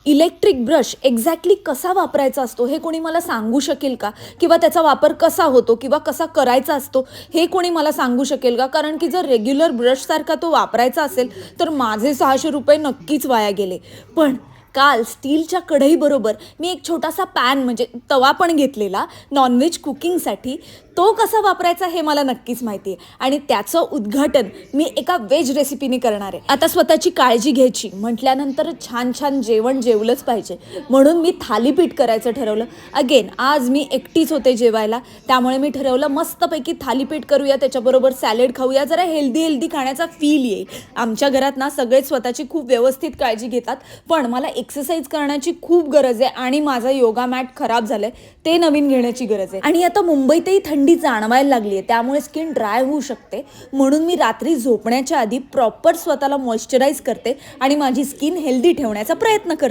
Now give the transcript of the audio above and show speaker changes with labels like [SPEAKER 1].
[SPEAKER 1] Electric brush exactly कसा वापरायचा असतो हे कोणी मला सांगू शकेल का? किंवा त्याचा वापर कसा होतो किंवा कसा करायचा असतो हे कोणी मला सांगू शकेल का? कारण की जर रेग्युलर ब्रशसारखा तो वापरायचा असेल तर माझे ₹600 नक्कीच वाया गेले. पण काल स्टीलच्या कढईबरोबर मी एक छोटासा पॅन म्हणजे तवा पण घेतलेला नॉनव्हेज कुकिंगसाठी. तो कसा वापरायचा हे मला नक्कीच माहिती आहे आणि त्याचं उद्घाटन मी एका व्हेज रेसिपीने करणार आहे. आता स्वतःची काळजी घ्यायची म्हटल्यानंतर छान छान जेवण जेवलंच पाहिजे, म्हणून मी थालीपीठ करायचं ठरवलं. अगेन आज मी एकटीच होते जेवायला, त्यामुळे मी ठरवलं मस्तपैकी थालीपीठ करूया, त्याच्याबरोबर सॅलेड खाऊया, जरा हेल्दी खाण्याचा फील येईल. आमच्या घरात ना सगळेच स्वतःची खूप व्यवस्थित काळजी घेतात, पण मला एक्सरसाइज करण्याची खूप गरज आहे आणि माझा योगा मॅट खराब झालंय, ते नवीन घेण्याची गरज आहे. आणि आता मुंबईतही थंडी जाणवायला लागली आहे, त्यामुळे स्किन ड्राय होऊ शकते, म्हणून मी रात्री झोपण्याच्या आधी प्रॉपर स्वतःला मॉइश्चराईज करते आणि माझी स्किन हेल्दी ठेवण्याचा प्रयत्न करते.